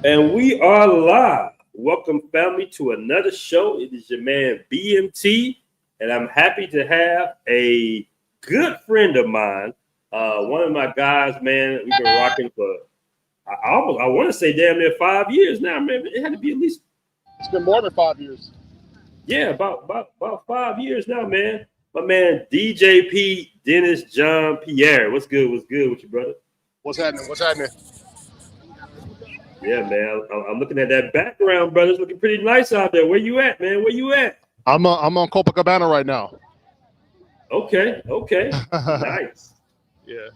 And we are live. Welcome, family, to another show. It is your man BMT, and I'm happy to have a good friend of mine. One of my guys, man. We've been rocking for I want to say damn near 5 years now, man. It had to be at least It's been more than 5 years. yeah, about 5 years now, man. My man DJP Dennis John Pierre. What's good? What's good with you, brother? What's happening? What's happening? Yeah, man. I'm looking at that background, brother. It's looking pretty nice out there. Where you at, man? Where you at? I'm on Copacabana right now. Okay. Nice. Yeah.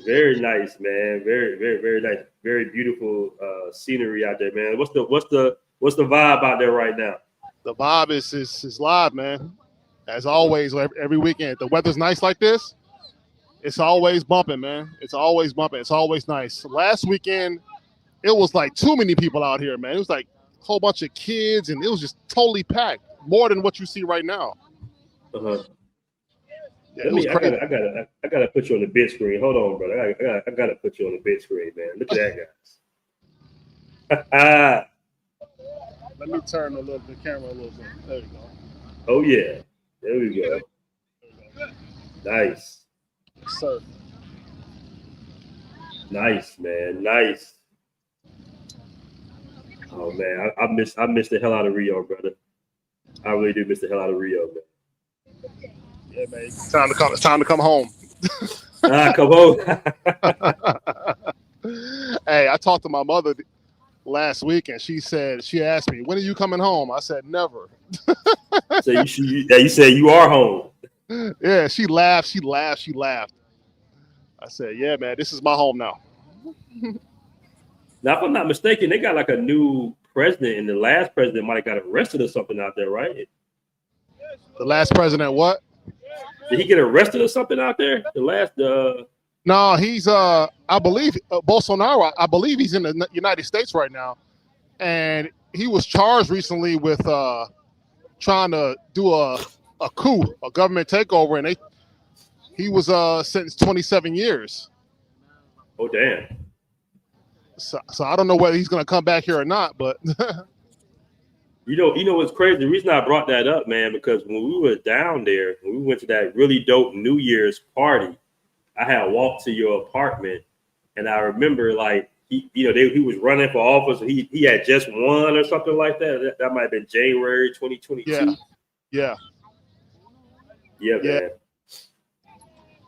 Very nice, man. Very nice. Very beautiful scenery out there, man. What's the vibe out there right now? The vibe is live, man. As always, every weekend. The weather's nice like this. It's always bumping, man. It's always bumping. It's always nice. Last weekend, it was like too many people out here, man. It was like a whole bunch of kids, and it was just totally packed. More than what you see right now. Uh-huh. Yeah, it was crazy. I gotta put you on the big screen. Hold on, brother. I gotta put you on the big screen, man. Look at that, guys. Let me turn the camera a little bit. There you go. Oh yeah. There we go. Nice. Sir. Nice, man. Nice. Oh man, I miss the hell out of Rio, brother. I really do miss the hell out of Rio, man. Yeah, man. It's time to come home. Come on. Hey, I talked to my mother last week, and she asked me, "When are you coming home?" I said, "Never." So you said you are home. Yeah, she laughed. I said, "Yeah, man, this is my home now." Now, if I'm not mistaken, they got like a new president, and the last president might have got arrested or something out there, right? The last president, what? Did he get arrested or something out there? No, he's I believe Bolsonaro. I believe he's in the United States right now, and he was charged recently with trying to do a coup, a government takeover, and he was sentenced 27 years. Oh damn! So I don't know whether he's going to come back here or not, but you know what's crazy? The reason I brought that up, man, because when we were down there, when we went to that really dope New Year's party, I had walked to your apartment, and I remember like he was running for office. He had just won or something like that. That might have been January 2022. Yeah, man.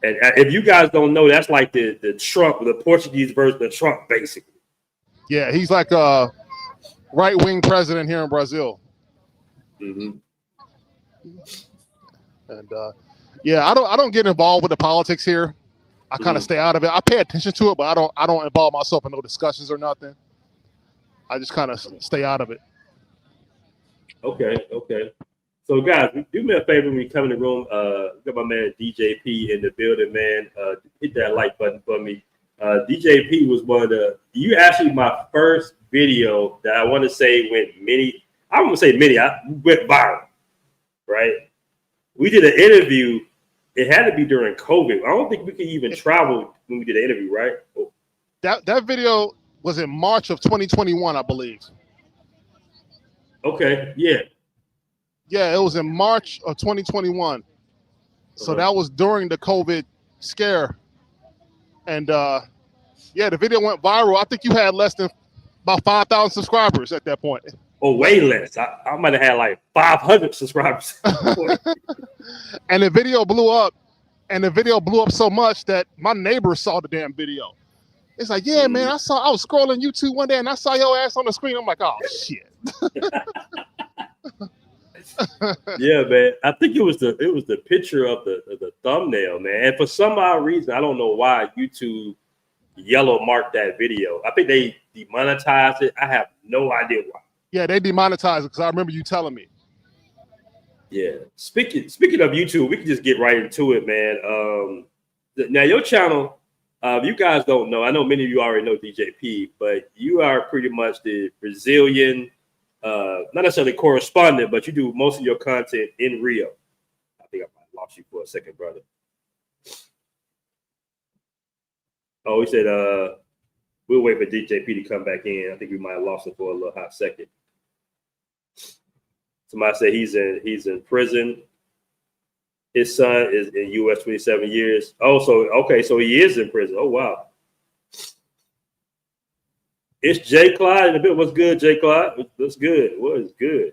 And if you guys don't know, that's like the Trump, the Portuguese version of Trump, basically. Yeah, he's like a right-wing president here in Brazil. Mm-hmm. And I don't get involved with the politics here. I kind of stay out of it. I pay attention to it, but I don't involve myself in no discussions or nothing. I just kind of stay out of it. Okay. So guys, do me a favor when you come in the room. Got my man DJP in the building, man. Hit that like button for me. DJP was you actually my first video that I want to say went many. I won't say many. I went viral, right? We did an interview. It had to be during COVID. I don't think we could even travel when we did the interview, right? That video was in March of 2021, I believe. Okay, yeah. Yeah, it was in March of 2021. So that was during the COVID scare. And the video went viral. I think you had less than about 5,000 subscribers at that point. Oh, way less. I might have had like 500 subscribers. And the video blew up. And the video blew up so much that my neighbors saw the damn video. It's like, yeah, man, I was scrolling YouTube one day and I saw your ass on the screen. I'm like, oh, shit. Yeah, man. I think it was the picture of the thumbnail, man. And for some odd reason, I don't know why YouTube yellow marked that video. I think they demonetized it. I have no idea why. Yeah, they demonetized it because I remember you telling me. Yeah. Speaking of YouTube, we can just get right into it, man. Now your channel, you guys don't know. I know many of you already know DJP, but you are pretty much the Brazilian, not necessarily correspondent, but you do most of your content in Rio. I think I might have lost you for a second, brother. Oh, he said, We'll wait for DJP to come back in. I think we might have lost him for a little hot second. Somebody said he's in prison. His son is in U.S. 27 years. Oh, so he is in prison. Oh, wow. It's Jay Clyde in a bit. What's good, Jay Clyde? What's good? What is good?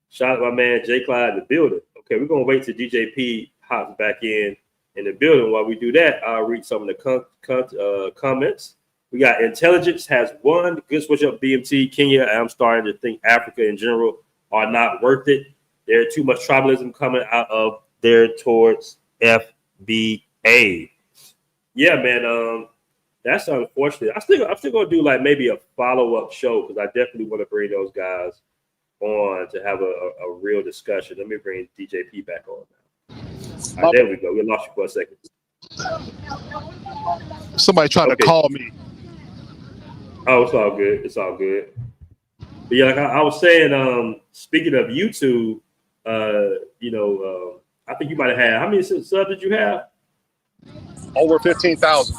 Shout out to my man Jay Clyde in the building. Okay, we're gonna wait till DJP hops back in the building. While we do that, I'll read some of the comments. We got Intelligence has won. Good switch up BMT. Kenya. I'm starting to think Africa in general are not worth it. There's too much tribalism coming out of there towards FBA. Yeah, man. That's unfortunate. I'm still gonna do like maybe a follow-up show because I definitely want to bring those guys on to have a real discussion. Let me bring DJP back on now. All right, there we go. We lost you for a second. Somebody tried to call me. Oh, it's all good. It's all good. But yeah, like I was saying, speaking of YouTube, I think you might have had, how many subs did you have? Over 15,000.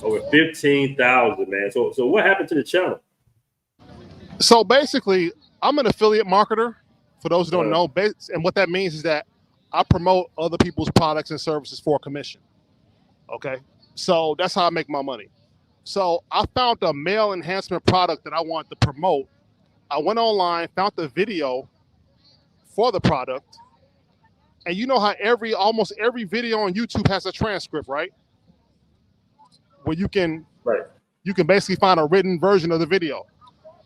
Over 15,000, man. So what happened to the channel? So basically, I'm an affiliate marketer. For those who don't know, and what that means is that I promote other people's products and services for a commission. Okay, so that's how I make my money. So I found a male enhancement product that I wanted to promote. I went online, found the video for the product, and you know how almost every video on YouTube has a transcript, right? Where you can basically find a written version of the video.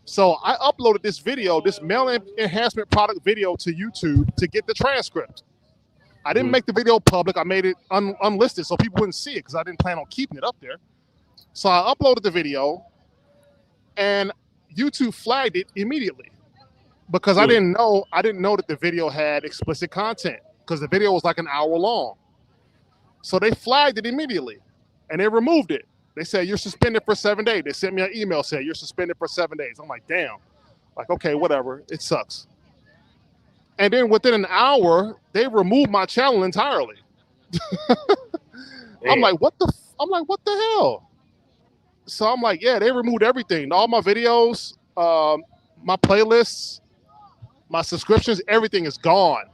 So I uploaded this video, this male enhancement product video to YouTube to get the transcript. I didn't make the video public. I made it unlisted so people wouldn't see it because I didn't plan on keeping it up there. So I uploaded the video and YouTube flagged it immediately because I didn't know that the video had explicit content because the video was like an hour long. So they flagged it immediately and they removed it. They said, you're suspended for 7 days. They sent me an email saying, you're suspended for 7 days. I'm like, damn. Like, okay, whatever. It sucks. And then within an hour, they removed my channel entirely. I'm like, what the hell? So I'm like, yeah, they removed everything. All my videos, my playlists, my subscriptions, everything is gone.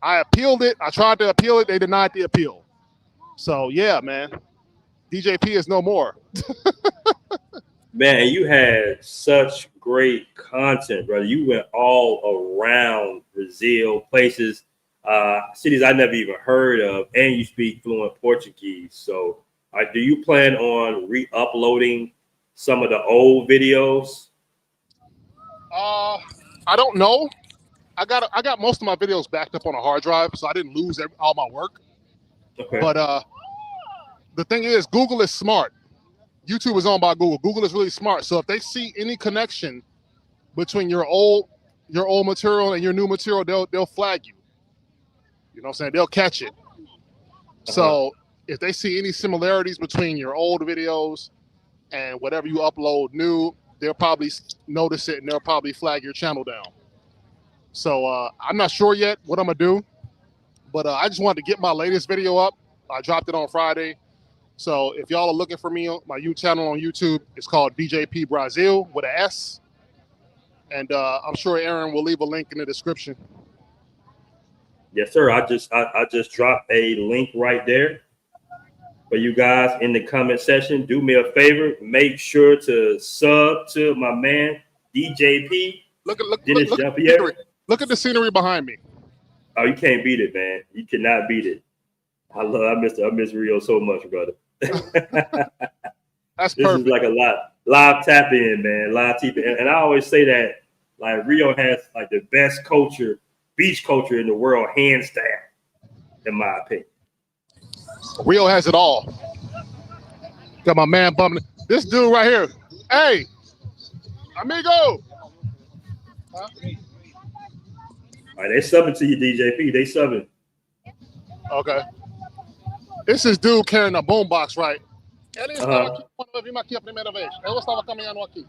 I appealed it. I tried to appeal it. They denied the appeal. So yeah, man. DJP is no more. Man, you had such great content, brother. You went all around Brazil, places, cities I never even heard of, and you speak fluent Portuguese. So do you plan on re-uploading some of the old videos? I don't know. I got most of my videos backed up on a hard drive, so I didn't lose all my work. Okay. But the thing is, Google is smart. YouTube is owned by Google. Google is really smart. So if they see any connection between your old material and your new material, they'll flag you. You know what I'm saying? They'll catch it. So if they see any similarities between your old videos and whatever you upload new, they'll probably notice it and they'll probably flag your channel down. So I'm not sure yet what I'm gonna do, but I just wanted to get my latest video up. I dropped it on Friday. So if y'all are looking for me, my channel on YouTube is called DJP Brazil with an S. And I'm sure Aaron will leave a link in the description. Yes, sir. I just dropped a link right there for you guys in the comment section. Do me a favor. Make sure to sub to my man, DJP. Look at the scenery behind me. Oh, you can't beat it, man. You cannot beat it. I miss Rio so much, brother. That's this perfect. Is like a live tap in, man. Live tap in. And I always say that like Rio has like the best culture, beach culture in the world, hands down, in my opinion. Rio has it all. Got my man bumping. This dude right here. Hey, amigo. Huh? All right, they subbing to you, DJP. They subbing. Okay. This is dude carrying a boombox, right? Ele vir aqui a primeira vez. Eu estava caminhando aqui.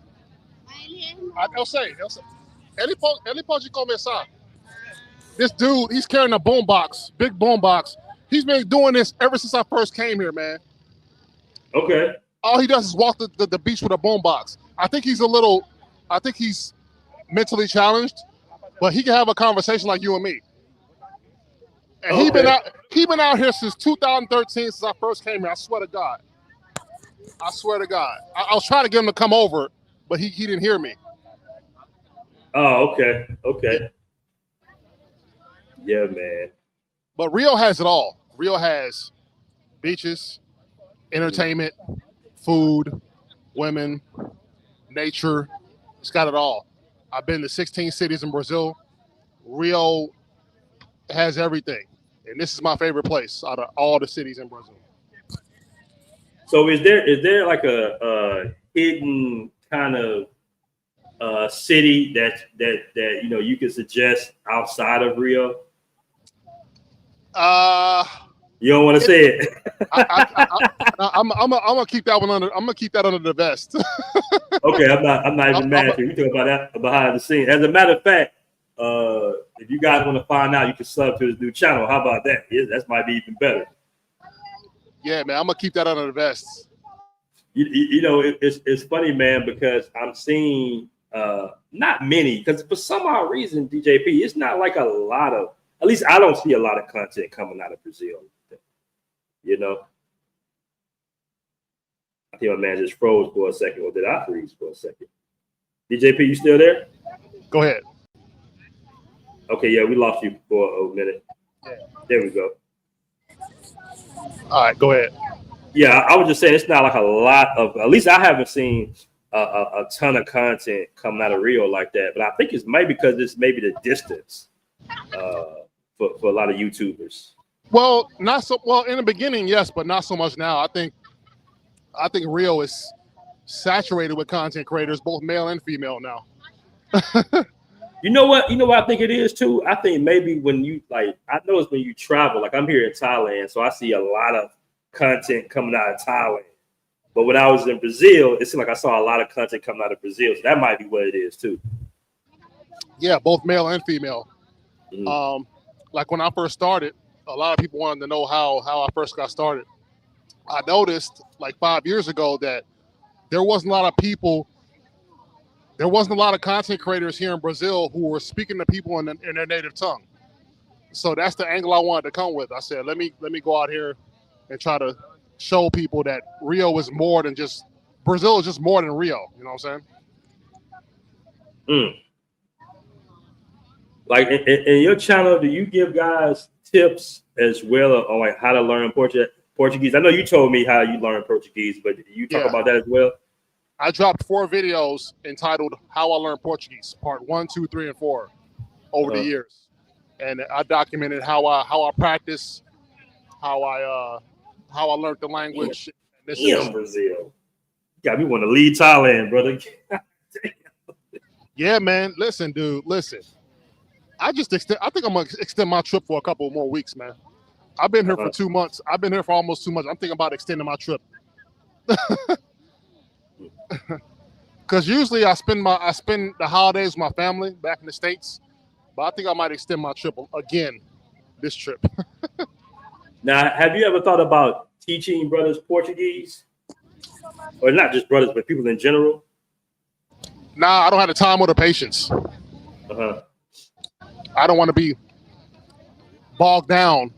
Eu sei. Ele pode começar. This dude, he's carrying a boombox, big boombox. He's been doing this ever since I first came here, man. Okay. all he does is walk the beach with a boombox. I think he's mentally challenged, but he can have a conversation like you and me. And he been out here since 2013, since I first came here. I swear to God. I was trying to get him to come over, but he didn't hear me. Oh, okay. Yeah, man. But Rio has it all. Rio has beaches, entertainment, food, women, nature. It's got it all. I've been to 16 cities in Brazil. Rio has everything. And this is my favorite place out of all the cities in Brazil. So is there like a hidden kind of city that you could suggest outside of Rio? You don't want to say it. I'm gonna keep that one under. I'm gonna keep that under the vest. Okay, I'm not even mad at you. We talk about that behind the scenes. As a matter of fact, if you guys want to find out, you can sub to this new channel. How about that? Yeah, that might be even better. Yeah, man, I'm gonna keep that under the vest. It's funny, man, because I'm seeing not many, because for some odd reason, DJP, it's not like a lot of. At least I don't see a lot of content coming out of Brazil. I think my man just froze for a second. Or did I freeze for a second? DJP, you still there? Go ahead. Okay, yeah, we lost you for a minute. Yeah. There we go. All right, go ahead. Yeah, I was just saying it's not like a lot of. At least I haven't seen a ton of content coming out of Rio like that. But I think it's maybe because it's maybe the distance for a lot of YouTubers. Well, not so well in the beginning, yes, but not so much now. I think Rio is saturated with content creators, both male and female now. You know what I think it is too? I think maybe when you I notice when you travel, like I'm here in Thailand, so I see a lot of content coming out of Thailand. But when I was in Brazil, it seemed like I saw a lot of content coming out of Brazil. So that might be what it is too. Yeah, both male and female. Mm. Like when I first started, a lot of people wanted to know how I first got started. I noticed like 5 years ago that there wasn't a lot of content creators here in Brazil who were speaking to people in their native tongue. So that's the angle I wanted to come with. I said, let me go out here and try to show people that Rio is more than just Brazil is just more than Rio. You know what I'm saying? Like in your channel, do you give guys tips as well on like how to learn Portuguese? I know you told me how you learn Portuguese, but you talk about that as well? I dropped 4 videos entitled "How I Learned Portuguese," part 1, 2, 3, and 4, over the years, and I documented how I practice, how I learned the language. Damn, Brazil, you got me want to leave Thailand, brother. Yeah, man. Listen, dude. Listen. I think I'm gonna extend my trip for a couple more weeks, man. I've been here for 2 months. I've been here for almost 2 months. I'm thinking about extending my trip. Because usually I spend the holidays with my family back in the States, but I think I might extend my trip again this trip. Now, have you ever thought about teaching brothers Portuguese, or not just brothers, but people in general? Nah, I don't have the time or the patience. I don't want to be bogged down.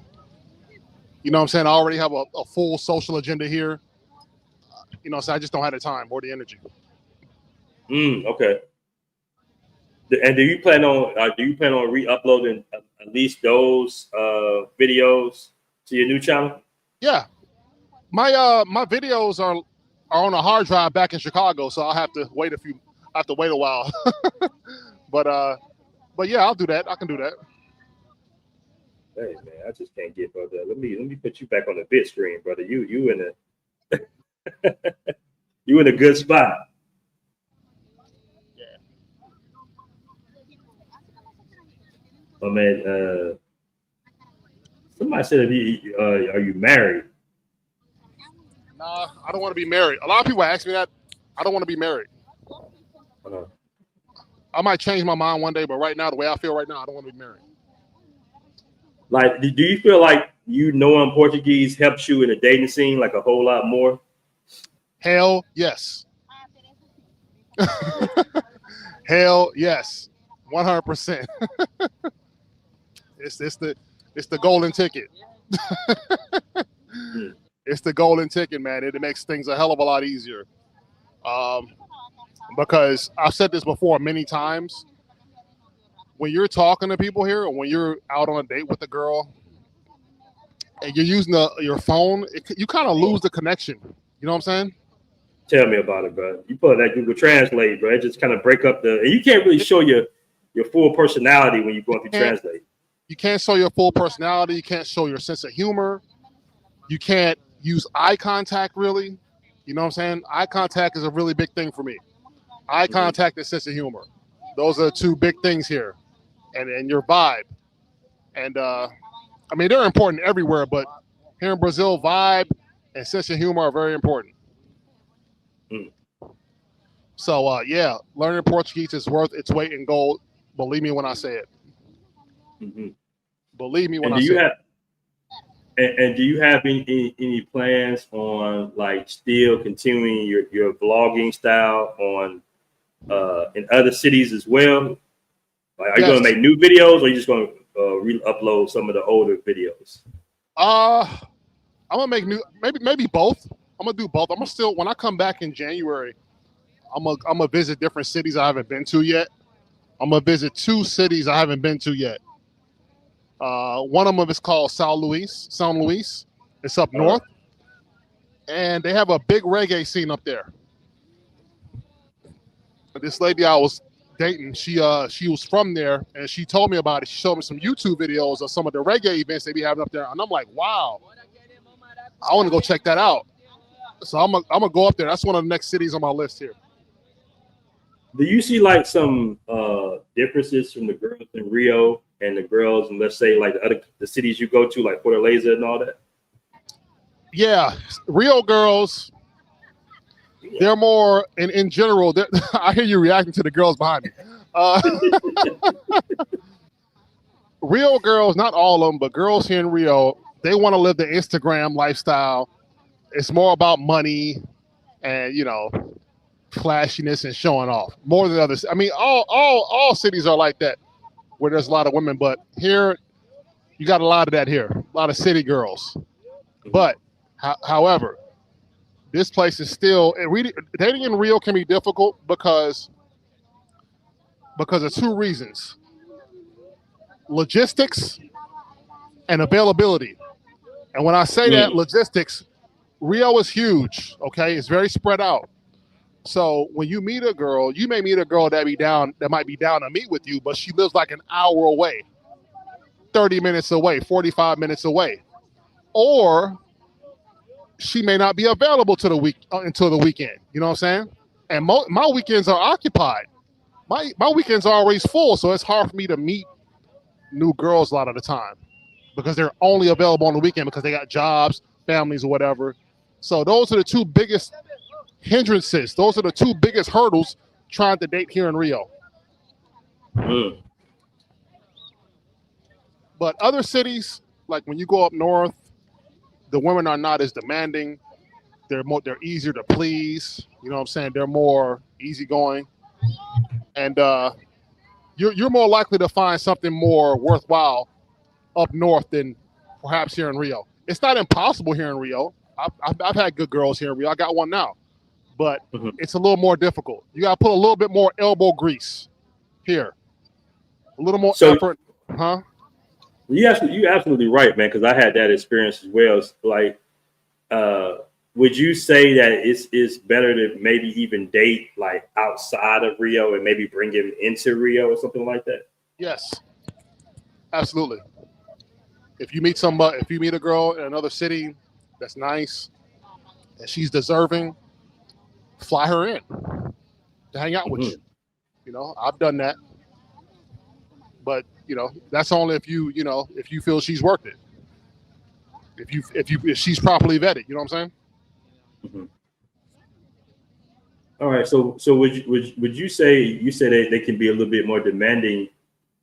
You know what I'm saying? I already have a full social agenda here. So I just don't have the time or the energy. Okay. And do you plan on re-uploading at least those videos to your new channel? Yeah. My videos are on a hard drive back in Chicago, so I'll have to wait a while. But yeah, I'll do that. I can do that. Hey man, I just can't get brother. Let me put you back on the big screen, brother. You in a you in a good spot. Yeah. Oh man, somebody said, are you married? Nah, I don't want to be married. A lot of people ask me that. I don't want to be married. I might change my mind one day, but right now, the way I feel right now, I don't want to be married. Like, do you feel like knowing Portuguese helps you in the dating scene like a whole lot more? Hell yes. Hell yes. 100%. It's the golden ticket. It's the golden ticket, man. It makes things a hell of a lot easier. Because I've said this before many times. When you're talking to people here, or when you're out on a date with a girl, and you're using your phone, you kind of lose the connection. You know what I'm saying? Tell me about it, bro. You put that Google Translate, bro. It just kind of break up and you can't really show your full personality when you're going through Translate. You can't show your full personality. You can't show your sense of humor. You can't use eye contact, really. You know what I'm saying? Eye contact is a really big thing for me. Eye contact and sense of humor. Those are the two big things here. And your vibe. And, I mean, they're important everywhere, but here in Brazil, vibe and sense of humor are very important. So, yeah, learning Portuguese is worth its weight in gold. Believe me when I say it. Believe me when I say it. And do you have any plans on like still continuing your vlogging style on in other cities as well? Like, are you going to make new videos, or are you just going to re-upload some of the older videos? I'm gonna make new, maybe both. I'm gonna do both. I'm gonna still, when I come back in January, I'm gonna visit different cities I haven't been to yet. I'm gonna visit 2 cities I haven't been to yet. One of them is called São Luís. It's up north, and they have a big reggae scene up there. This lady I was dating, she was from there, and she told me about it. She showed me some YouTube videos of some of the reggae events they be having up there, and I'm like, wow, I want to go check that out. So I'm gonna go up there. That's one of the next cities on my list here. Do you see like some differences from the girls in Rio and the girls in, let's say, like the cities you go to, like Fortaleza and all that? Yeah, Rio girls, they're more in general. I hear you reacting to the girls behind me. Rio girls, not all of them, but girls here in Rio, they want to live the Instagram lifestyle. It's more about money and, you know, flashiness and showing off more than others. I mean, all cities are like that, where there's a lot of women, but here you got a lot of that here, a lot of city girls. But however, this place is still, dating in Rio can be difficult because of 2 reasons: logistics and availability. And when I say that, logistics, Rio is huge, okay? It's very spread out. So when you meet a girl, you may meet a girl that might be down to meet with you, but she lives like an hour away, 30 minutes away, 45 minutes away. Or she may not be available until the weekend. You know what I'm saying? And my weekends are occupied. My weekends are always full, so it's hard for me to meet new girls a lot of the time because they're only available on the weekend because they got jobs, families, or whatever. So those are the 2 biggest hindrances. Those are the 2 biggest hurdles trying to date here in Rio. But other cities, like when you go up north, the women are not as demanding. They're easier to please. You know what I'm saying? They're more easygoing, and you're more likely to find something more worthwhile up north than perhaps here in Rio. It's not impossible here in Rio. I've had good girls here in Rio. I got one now, but it's a little more difficult. You got to put a little bit more elbow grease here, a little more effort, huh? You're absolutely right, man. Because I had that experience as well. It's like, would you say that it's better to maybe even date like outside of Rio and maybe bring him into Rio or something like that? Yes, absolutely. If you meet a girl in another city that's nice and she's deserving, fly her in to hang out with you. You know, I've done that. But, you know, that's only if you feel she's worth it. If she's properly vetted, you know what I'm saying? All right. So would you say, you said they can be a little bit more demanding?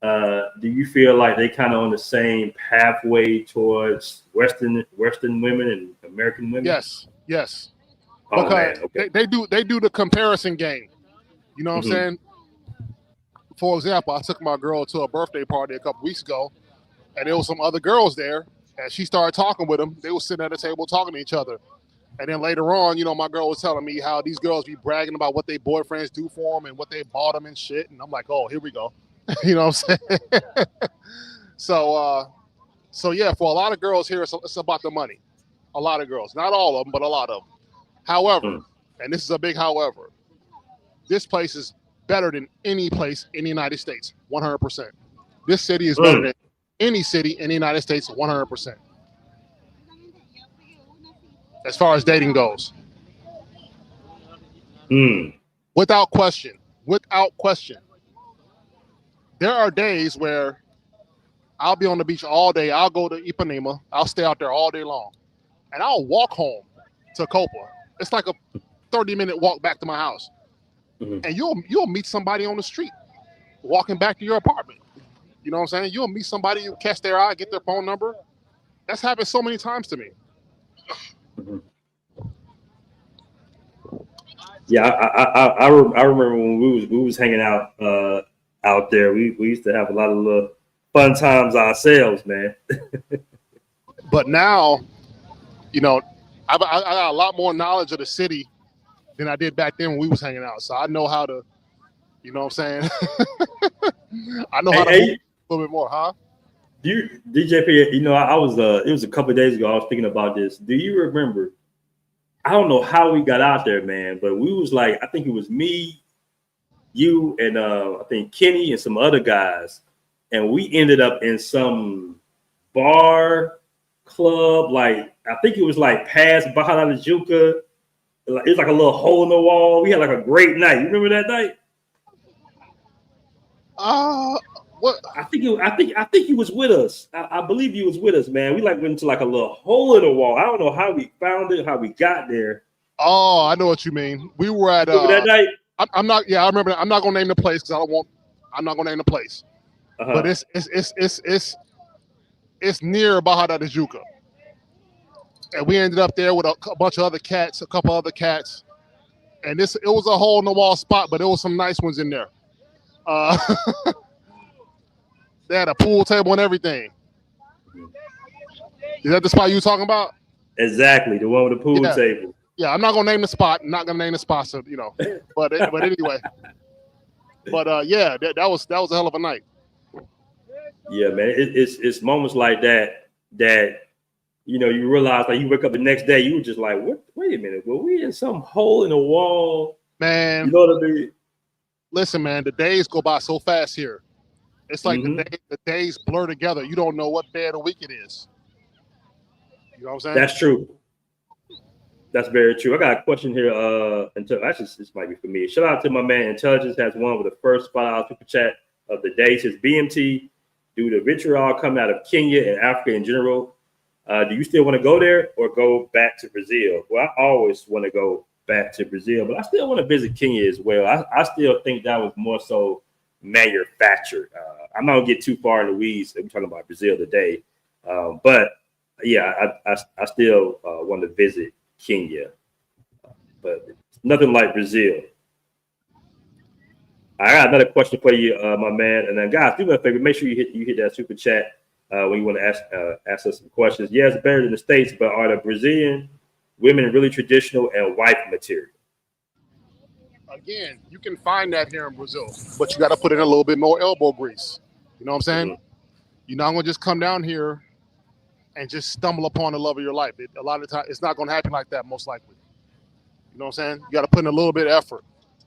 Do you feel like they kind of on the same pathway towards Western women and American women? Yes. Oh man, because okay. they do the comparison game. You know what I'm saying? For example, I took my girl to a birthday party a couple weeks ago, and there was some other girls there, and she started talking with them. They were sitting at the table talking to each other. And then later on, my girl was telling me how these girls be bragging about what their boyfriends do for them and what they bought them and shit. And I'm like, oh, here we go. You know what I'm saying? So yeah, for a lot of girls here, it's about the money. A lot of girls, not all of them, but a lot of them. However, and this is a big however, this place is better than any place in the United States, 100%. This city is better than any city in the United States, 100%. As far as dating goes. Without question. Without question. There are days where I'll be on the beach all day. I'll go to Ipanema. I'll stay out there all day long. And I'll walk home to Copa. It's like a 30-minute walk back to my house. And you'll meet somebody on the street walking back to your apartment. You know what I'm saying? You'll meet somebody, you catch their eye, get their phone number. That's happened so many times to me. Yeah, I remember when we was hanging out out there. We used to have a lot of little fun times ourselves, man. But now, I got a lot more knowledge of the city than I did back then when we was hanging out. So I know how to, you know what I'm saying? I know how to move a little bit more, huh? DJP, I was it was a couple of days ago. I was thinking about this. Do you remember? I don't know how we got out there, man, but we was like, I think it was me, you, and I think Kenny and some other guys, and we ended up in some bar club, like I think it was like past Baja La Juca. It's like a little hole in the wall. We had like a great night. You remember that night? What? I think he was with us. I believe he was with us, man. We went into like a little hole in the wall. I don't know how we found it, how we got there. Oh, I know what you mean. We were at that night. I'm not. Yeah, I remember. I'm not gonna name the place because I'm not gonna name the place. But it's near Baja de Juca, and we ended up there with a bunch of other cats, a couple other cats, and it was a hole in the wall spot, but there was some nice ones in there. They had a pool table and everything. Is that the spot you were talking about? Exactly, the one with the pool table. Yeah, I'm not gonna name the spot. I'm not gonna name the spot, so But anyway. But yeah, that was a hell of a night. Yeah, man, it's moments like that you realize, like, you wake up the next day, you were just like, what? Wait a minute, were we in some hole in the wall? Man, you know what I mean? Listen, man, the days go by so fast here. It's like the days blur together. You don't know what day of the week it is. You know what I'm saying? That's true. That's very true. I got a question here. Actually, this might be for me. Shout out to my man Intelligence has one with the first $5 super chat of the day. Says BMT, due to vitriol coming out of Kenya and Africa in general, do you still want to go there or go back to Brazil? Well, I always want to go back to Brazil, but I still want to visit Kenya as well. I still think that was more so manufactured. I'm not gonna get too far in the weeds. We're talking about Brazil today, but yeah, I still want to visit Kenya, but nothing like Brazil. I got another question for you, my man. And then, guys, do me a favor. Make sure you hit that super chat when you want to ask us some questions. Yeah, it's better than the States, but are the Brazilian women really traditional and wife material? Again, you can find that here in Brazil, but you got to put in a little bit more elbow grease. You know what I'm saying? You're not going to just come down here and just stumble upon the love of your life. A lot of the time, it's not going to happen like that, most likely. You know what I'm saying? You got to put in a little bit of effort.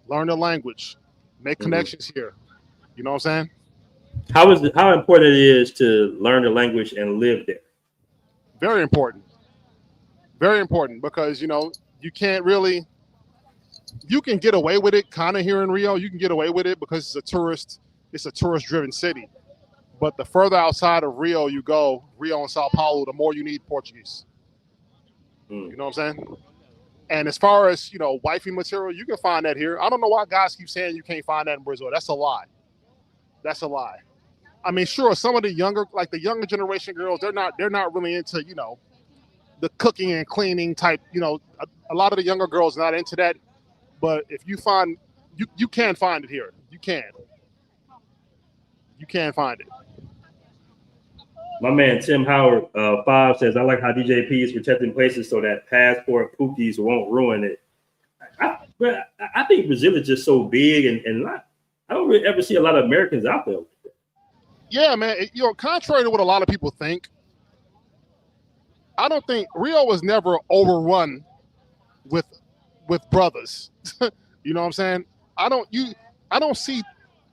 Learn the language. Make connections here. You know what I'm saying? How important it is to learn the language and live there? Very important. Very important, because, you can't really... You can get away with it kind of here in Rio. You can get away with it because it's a tourist-driven city. But the further outside of Rio you go, Rio and Sao Paulo, the more you need Portuguese. You know what I'm saying? And as far as, wifey material, you can find that here. I don't know why guys keep saying you can't find that in Brazil. That's a lie. That's a lie. I mean, sure, some of the younger generation girls, they're not really into, the cooking and cleaning type, a lot of the younger girls not into that. But if you find you can find it here. You can find it. My man Tim Howard 5 says, I like how DJP is protecting places so that passport pookies won't ruin it. I think Brazil is just so big and I don't really ever see a lot of Americans out there. Yeah, man. Contrary to what a lot of people think, I don't think Rio was never overrun with brothers. You know what I'm saying? I don't see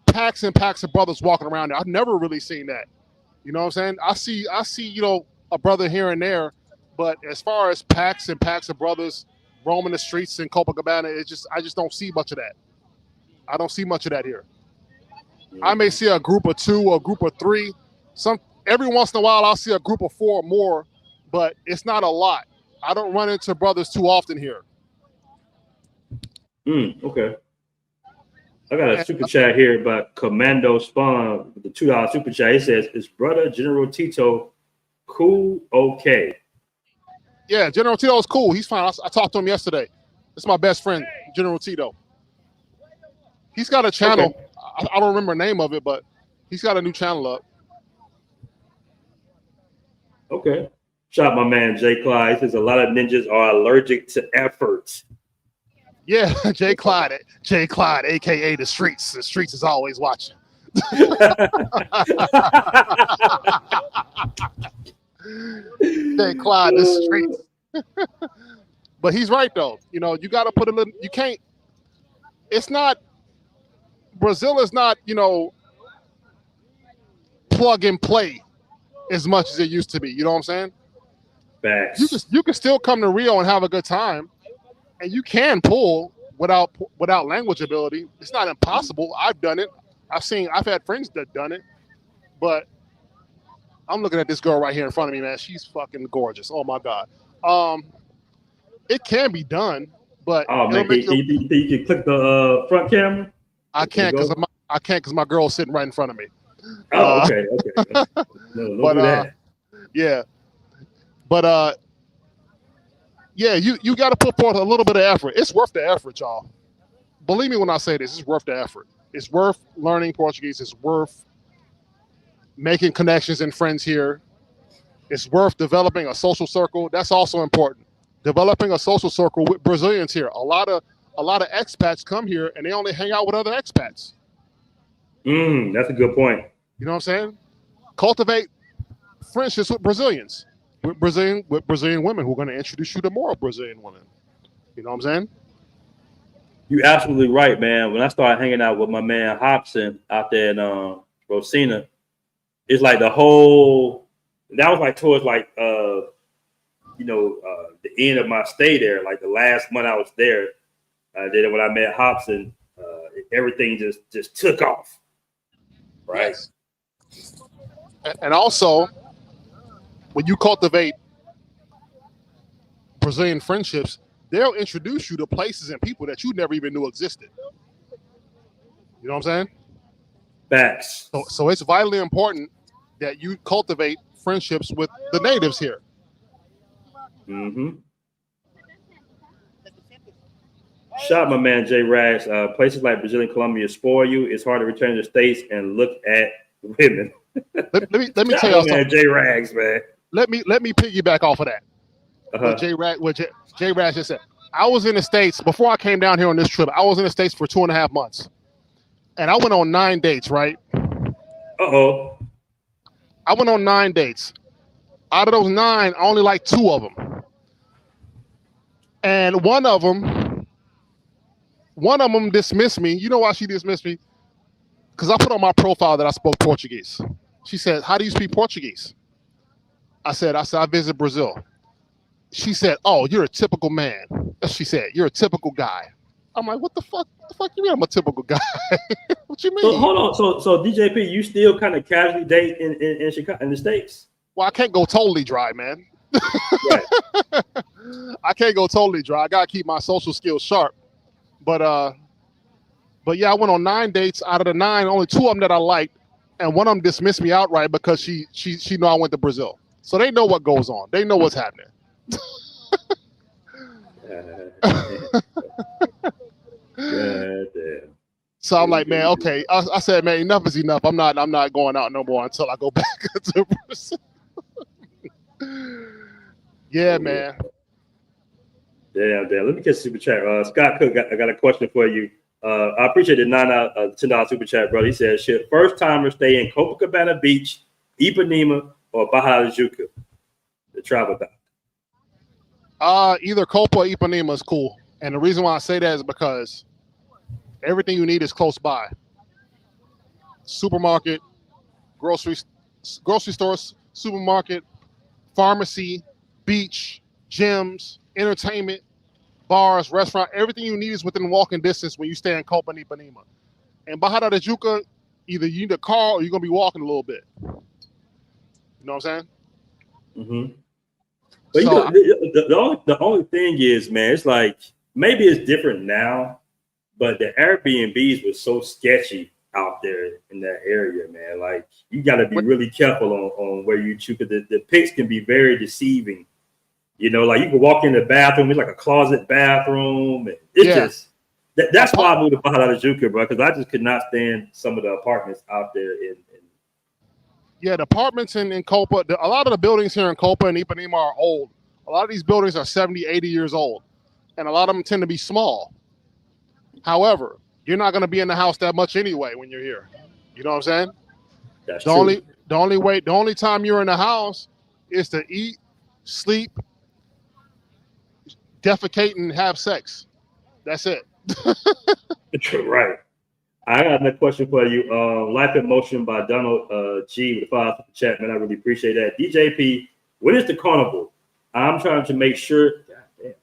packs and packs of brothers walking around there. I've never really seen that. You know what I'm saying? I see, a brother here and there, but as far as packs and packs of brothers roaming the streets in Copacabana, I just don't see much of that. I don't see much of that here. I may see a group of 2 or a group of 3. Every once in a while I'll see a group of 4 or more, but it's not a lot. I don't run into brothers too often here. Okay. I got a super chat here about Commando Spawn with the $2 super chat. He says, "Is brother General Tito cool? Okay." Yeah, General Tito is cool. He's fine. I talked to him yesterday. It's my best friend, General Tito. He's got a channel. Okay. I don't remember the name of it, but he's got a new channel up. Okay. Shout out my man Jay Clyde. He says a lot of ninjas are allergic to efforts. Yeah, Jay Clyde, aka the streets. The streets is always watching. Jay Clyde, the streets. But he's right though. You got to put a little. You can't. It's not. Brazil is not. Plug and play as much as it used to be. You know what I'm saying? Facts. You can still come to Rio and have a good time. And you can pull without language ability. It's not impossible. I've done it. I've had friends that done it. But I'm looking at this girl right here in front of me, man. She's fucking gorgeous. Oh my God. It can be done, but man, you can click the front camera? I can't because my girl's sitting right in front of me. Oh, okay. No, don't do that. Yeah. But yeah, you got to put forth a little bit of effort. It's worth the effort, y'all. Believe me when I say this, it's worth the effort. It's worth learning Portuguese. It's worth making connections and friends here. It's worth developing a social circle. That's also important. Developing a social circle with Brazilians here. A lot of expats come here and they only hang out with other expats. That's a good point. You know what I'm saying? Cultivate friendships with Brazilians. With Brazilian women who are going to introduce you to more Brazilian women. You know what I'm saying? You're absolutely right, man. When I started hanging out with my man Hobson out there in Rosina, it's like that was like towards like the end of my stay there, like the last month I was there. Then when I met Hobson, everything just took off. Right. Yes. And also, when you cultivate Brazilian friendships, they'll introduce you to places and people that you never even knew existed. You know what I'm saying? Facts. So it's vitally important that you cultivate friendships with the natives here. Mm-hmm. Shout my man Jay Rags. Places like Brazil and Colombia spoil you. It's hard to return to the States and look at women. let me tell y'all something. Jay Rags, man. Let me piggyback off of that. What Jay Rags just said. I was in the States before I came down here on this trip. I was in the States for 2.5 months, and I went on 9 dates. Right? Uh-oh. I went on 9 dates. Out of those 9, I only liked 2 of them, and one of them dismissed me. You know why she dismissed me? Because I put on my profile that I spoke Portuguese. She said, "How do you speak Portuguese?" I said, I visit Brazil. She said, "Oh, you're a typical man." She said, "You're a typical guy." I'm like, what the fuck? What the fuck you mean I'm a typical guy? What you mean? So hold on. So DJP, you still kind of casually date in Chicago, in the States? Well, I can't go totally dry, man. Right. I can't go totally dry. I gotta keep my social skills sharp. But yeah, I went on 9 dates. Out of the 9, only 2 of them that I liked, and one of them dismissed me outright because she knew I went to Brazil. So they know what goes on. They know what's happening. God damn. So I'm like, man, okay. I said, man, enough is enough. I'm not going out no more until I go back to Brazil. Yeah, man. Damn. Let me get super chat. Scott Cook, I got a question for you. I appreciate the $10 super chat, brother. He said, should first timers stay in Copacabana Beach, Ipanema, or Barra da Tijuca? The travel doc. Either Copa or Ipanema is cool. And the reason why I say that is because everything you need is close by. Supermarket, grocery stores, supermarket, pharmacy, beach, gyms, entertainment, bars, restaurant. Everything you need is within walking distance when you stay in Copa and Ipanema. And Barra da Tijuca, either you need a car or you're going to be walking a little bit. You know what I'm saying? Mm-hmm. But so, the only thing is, man, it's like maybe it's different now, but the Airbnbs was so sketchy out there in that area, man. Like you got to be really careful on where you choose. The pics can be very deceiving. You know, like you can walk in the bathroom, it's like a closet bathroom. And it's just that's why I moved to Barra da Tijuca, bro, because I just could not stand some of the apartments out there the apartments in Copa, a lot of the buildings here in Copa and Ipanema are old. A lot of these buildings are 70, 80 years old, and a lot of them tend to be small. However, you're not going to be in the house that much anyway when you're here. You know what I'm saying? That's true. The only time you're in the house is to eat, sleep, defecate, and have sex. That's it. Right. I got another question for you. Life in Motion by Donald G with $5 chat, man. I really appreciate that. DJP, when is the carnival? I'm trying to make sure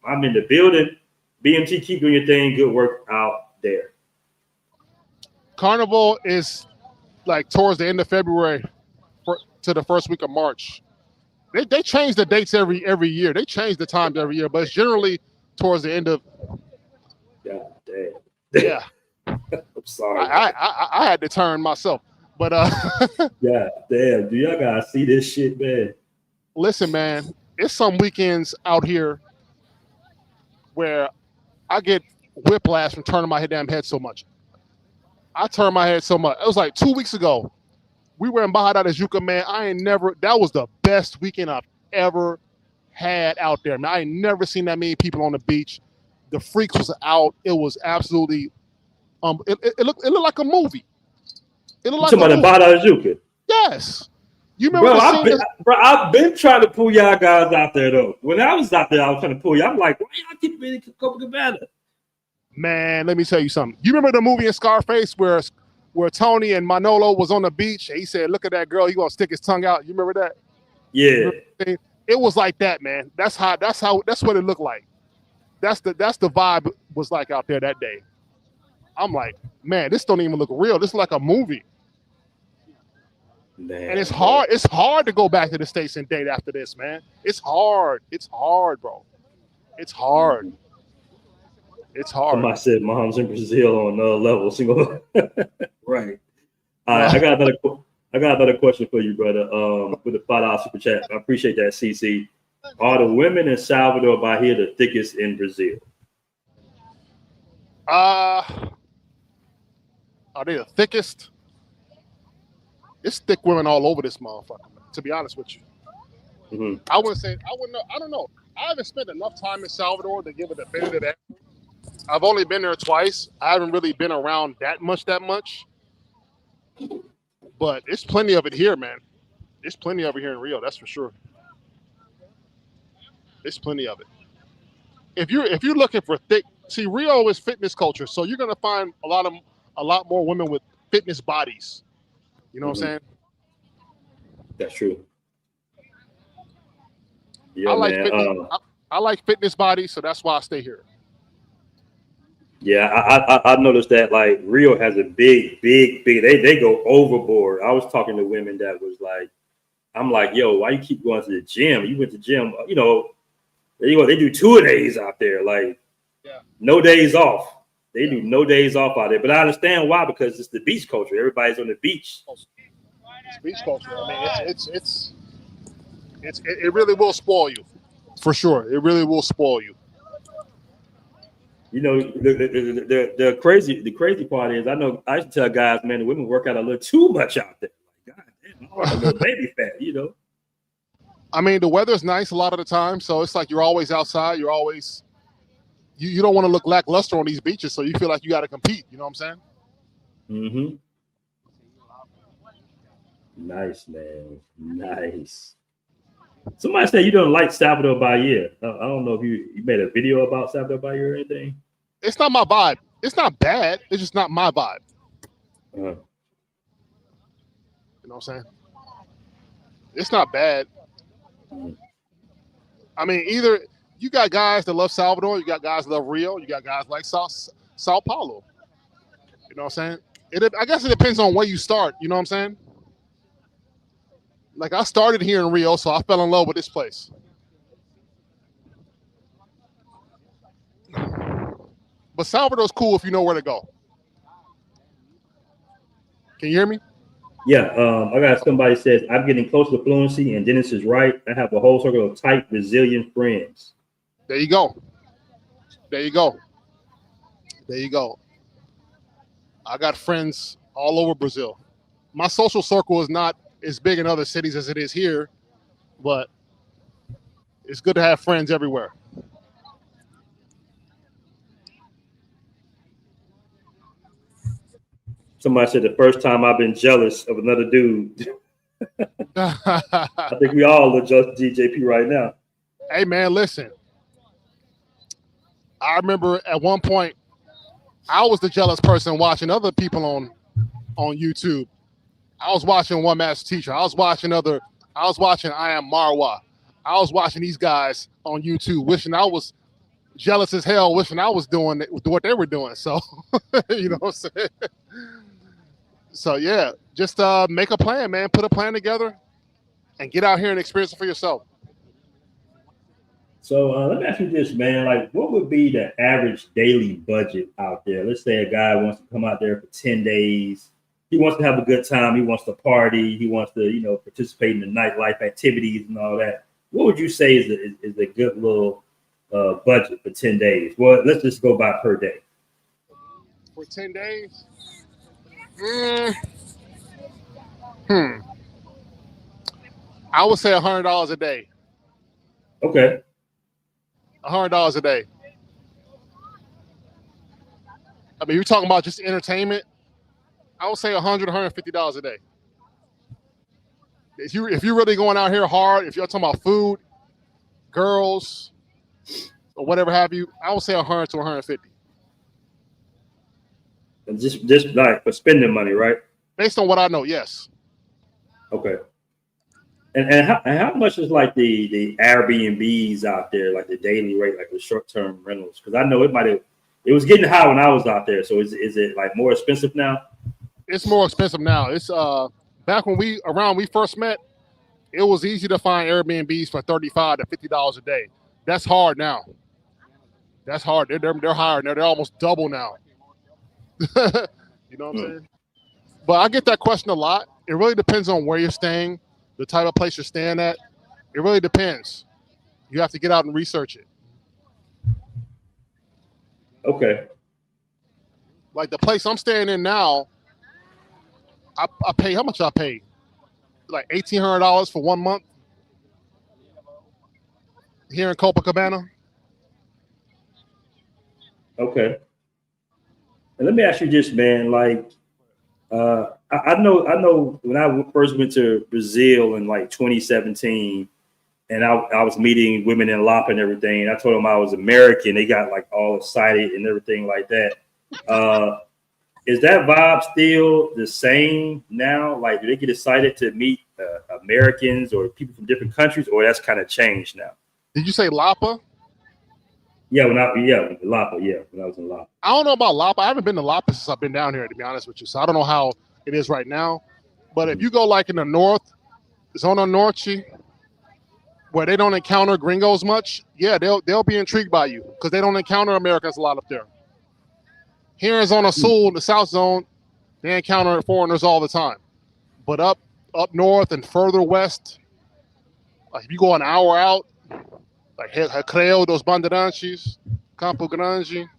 I'm in the building. BMT, keep doing your thing. Good work out there. Carnival is like towards the end of February to the first week of March. They change the dates every year. They change the times every year, but it's generally towards the end of. God damn. Yeah. I'm sorry. I had to turn myself, but yeah, damn. Do y'all guys see this shit, man? Listen, man, it's some weekends out here where I get whiplash from turning my damn head so much. I turn my head so much. It was like 2 weeks ago. We were in Barra da Tijuca, man. That was the best weekend I've ever had out there, man. I ain't never seen that many people on the beach. The freaks was out. It was absolutely it looked like a movie. It looked like a Barra da Tijuca. Yes. You remember I've been trying to pull y'all guys out there though. When I was out there, I was trying to pull you. I'm like, why y'all keep being Copacabana? Man, let me tell you something. You remember the movie in Scarface where Tony and Manolo was on the beach and he said, "Look at that girl, he gonna stick his tongue out." You remember that? Yeah. It was like that, man. That's what it looked like. That's the vibe was like out there that day. I'm like, man, this don't even look real. This is like a movie. Man, and it's hard to go back to the States and date after this, man. It's hard, bro. It's hard. It's hard. Somebody said mom's in Brazil on another level. Single. Right. All right. I got another question for you, brother. With the $5 super chat. I appreciate that, CC. Are the women in Salvador by here the thickest in Brazil? Are they the thickest? It's thick women all over this motherfucker, man, to be honest with you. Mm-hmm. I don't know. I haven't spent enough time in Salvador to give a definitive answer. I've only been there twice. I haven't really been around that much. But it's plenty of it here, man. There's plenty of it here in Rio, that's for sure. There's plenty of it. If you're looking for thick, see, Rio is fitness culture, so you're gonna find a lot more women with fitness bodies. You know what I'm saying? That's true. Yeah, I like fitness bodies, so that's why I stay here. Yeah, I noticed that like Rio has a big. They go overboard. I was talking to women that was like, I'm like, yo, why you keep going to the gym? You went to the gym, you know. They do 2 days out there, like no days off. They do no days off out there. But I understand why, because it's the beach culture. Everybody's on the beach. It's beach culture. I mean, it really will spoil you, for sure. It really will spoil you. You know, the crazy part is, I know I used to tell guys, man, the women work out a little too much out there. Like, God damn, I want a little baby fat, you know. I mean, the weather's nice a lot of the time, so it's like you're always outside. You're always you don't want to look lackluster on these beaches, so you feel like you got to compete. You know what I'm saying? Mm-hmm. Nice, man. Nice. Somebody said you don't like Salvador Bahia. I don't know if you made a video about Salvador Bahia or anything. It's not my vibe. It's not bad. It's just not my vibe. Uh-huh. You know what I'm saying? It's not bad. I mean, either you got guys that love Salvador, you got guys that love Rio, you got guys like Sao Paulo. You know what I'm saying? I guess it depends on where you start. You know what I'm saying? Like, I started here in Rio, so I fell in love with this place. But Salvador's cool if you know where to go. Can you hear me? Yeah, I got somebody says, I'm getting close to fluency, and Dennis is right. I have a whole circle of tight, resilient friends. There you go. There you go. There you go. I got friends all over Brazil. My social circle is not as big in other cities as it is here, but it's good to have friends everywhere. Somebody said the first time I've been jealous of another dude. I think we all are just DJP right now. Hey, man, listen. I remember at one point, I was the jealous person watching other people on YouTube. I was watching One Master Teacher. I was watching I Am Marwa. I was watching these guys on YouTube, wishing I was jealous as hell, wishing I was doing what they were doing. So, you know what I'm saying? So, yeah, just make a plan, man. Put a plan together and get out here and experience it for yourself. So let me ask you this, man. Like, what would be the average daily budget out there? Let's say a guy wants to come out there for 10 days. He wants to have a good time. He wants to party. He wants to, participate in the nightlife activities and all that. What would you say is a good little budget for 10 days? Well, let's just go by per day. For 10 days? I would say $100 a day. Okay. $100 a day. I mean, you're talking about just entertainment. I would say $100, $150 a day. If you're really going out here hard, if you're talking about food, girls, or whatever have you, I would say $100 to $150. And just like for spending money, right? Based on what I know, yes. Okay. And how much is like the Airbnbs out there, like the daily rate, like the short-term rentals? Because I know it was getting high when I was out there. So is it like more expensive now? It's more expensive now. It's back when we first met, it was easy to find Airbnbs for $35 to $50 a day. That's hard now. That's hard. They're higher now. They're almost double now. You know what I'm saying? But I get that question a lot. It really depends on where you're staying, the type of place you're staying at. It really depends. You have to get out and research it. Okay. Like the place I'm staying in now, I pay, how much I pay? Like $1,800 for 1 month here in Copacabana. Okay. And let me ask you this, man. Like, I know when I first went to Brazil in like 2017, and I was meeting women in Lapa and everything. And I told them I was American. They got like all excited and everything like that. Is that vibe still the same now? Like, do they get excited to meet Americans or people from different countries, or that's kind of changed now? Did you say Lapa? Yeah, Lapa. Yeah, when I was in Lapa. I don't know about Lapa. I haven't been to Lapa since I've been down here, to be honest with you. So I don't know how it is right now. But if you go like in the north, Zona Norte, where they don't encounter gringos much, yeah, they'll be intrigued by you because they don't encounter Americans a lot up there. Here in Zona Sul, the South Zone, they encounter foreigners all the time. But up north and further west, like if you go an hour out, like Recreio dos Bandeirantes, Campo Grande,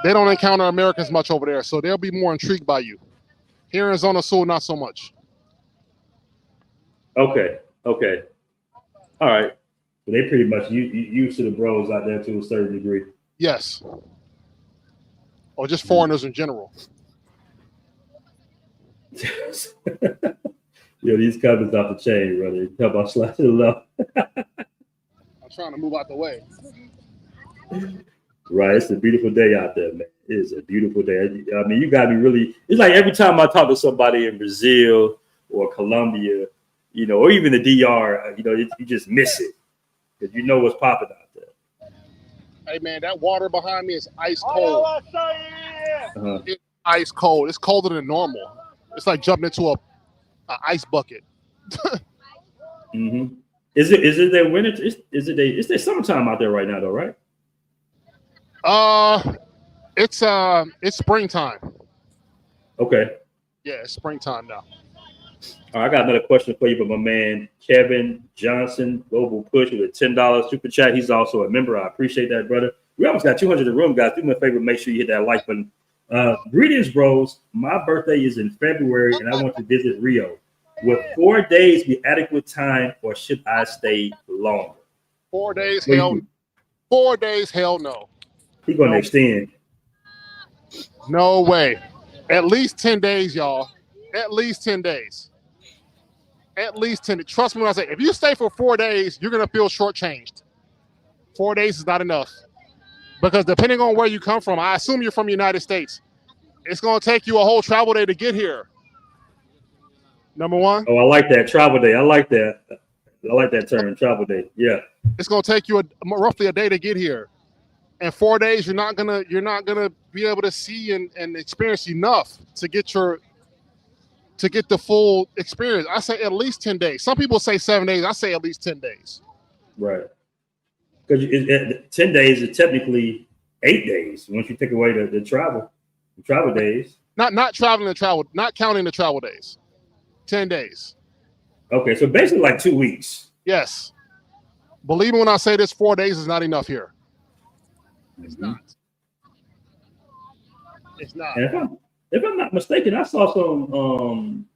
they don't encounter Americans much over there, so they'll be more intrigued by you. Here in Zona Sul, not so much. Okay. All right. But they pretty much used to the bros out there to a certain degree. Yes. Or just foreigners in general. Yo, these covers off the chain, brother. How about slashing it up? I'm trying to move out the way. Right, it's a beautiful day out there, man. It is a beautiful day. I mean, you got me really. It's like every time I talk to somebody in Brazil or Colombia, you know, or even the DR, you know, you just miss it because you know what's popping out there. Hey, man, that water behind me is ice cold. Uh-huh. It's ice cold. It's colder than normal. It's like jumping into a ice bucket. Mm-hmm. Is it their winter? It's their summertime out there right now, though, right? It's springtime. Okay. Yeah, it's springtime now. All right, I got another question for you, but my man Kevin Johnson, Global Push with a $10 super chat. He's also a member. I appreciate that, brother. We almost got 200 in the room, guys. Do me a favor, make sure you hit that like button. Greetings, bros. My birthday is in February, and I want to visit Rio. Would 4 days be adequate time, or should I stay longer? 4 days, hell. 4 days, hell no. He's going to extend. No way. At least 10 days, y'all. At least 10 days. At least 10. Trust me when I say, if you stay for 4 days, you're going to feel shortchanged. 4 days is not enough. Because depending on where you come from, I assume you're from the United States, it's going to take you a whole travel day to get here. Number one. Oh, I like that. Travel day. I like that. I like that term, travel day. Yeah. It's going to take you roughly a day to get here. And 4 days, you're not gonna be able to see and experience enough to get the full experience. I say at least 10 days. Some people say 7 days. I say at least 10 days. Right. Because 10 days is technically 8 days once you take away the travel days. Not traveling to travel, not counting the travel days. 10 days. Okay, so basically like 2 weeks. Yes. Believe me when I say this, 4 days is not enough here. It's not. It's not. And if I'm not mistaken, I saw some.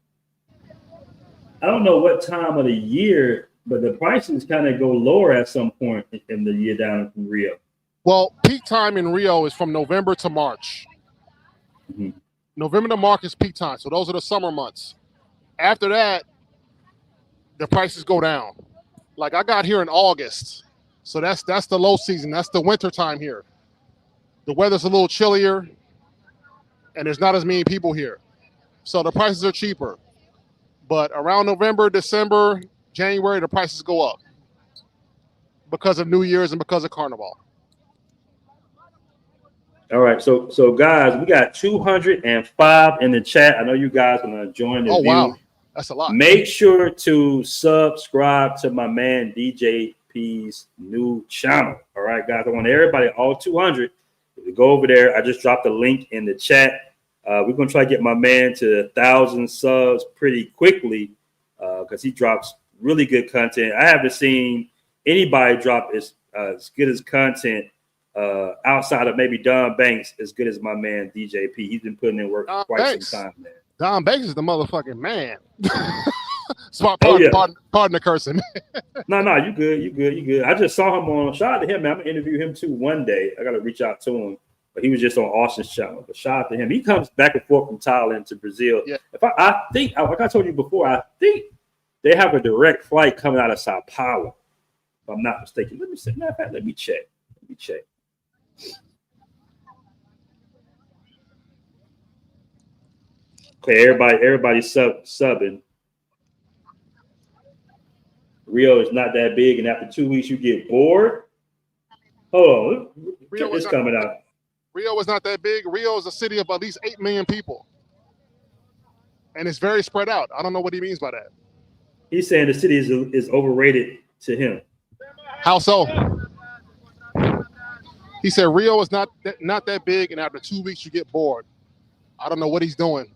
I don't know what time of the year, but the prices kind of go lower at some point in the year down in Rio. Well, peak time in Rio is from November to March. Mm-hmm. November to March is peak time, so those are the summer months. After that, the prices go down. Like I got here in August, so that's the low season. That's the winter time here. The weather's a little chillier, and there's not as many people here. So the prices are cheaper. But around November, December, January, the prices go up because of New Year's and because of Carnival. All right, so guys, we got 205 in the chat. I know you guys are going to join the view. Wow, that's a lot. Make sure to subscribe to my man DJ P's new channel. All right, guys, I want everybody, all 200, to go over there. I just dropped the link in the chat. We're going to try to get my man to 1,000 subs pretty quickly because he drops really good content. I haven't seen anybody drop as good as content outside of maybe Don Banks as good as my man DJ P. He's been putting in work for quite some time, man. Don Banks is the motherfucking man. Pardon the cursing. No, you good. I just saw him on. Shout out to him, man. I'm gonna interview him too one day. I gotta reach out to him, but he was just on Austin's channel. But shout out to him. He comes back and forth from Thailand to Brazil. Yeah. I think, like I told you before, I think they have a direct flight coming out of Sao Paulo. If I'm not mistaken. Let me see. Matter of fact, let me check. Okay, everybody subbing. Rio is not that big, and after 2 weeks you get bored. Hold on, check this coming out. Rio is not that big. Rio is a city of at least 8 million people, and it's very spread out. I don't know what he means by that. He's saying the city is overrated to him. How so? He said Rio is not that big, and after 2 weeks you get bored. I don't know what he's doing.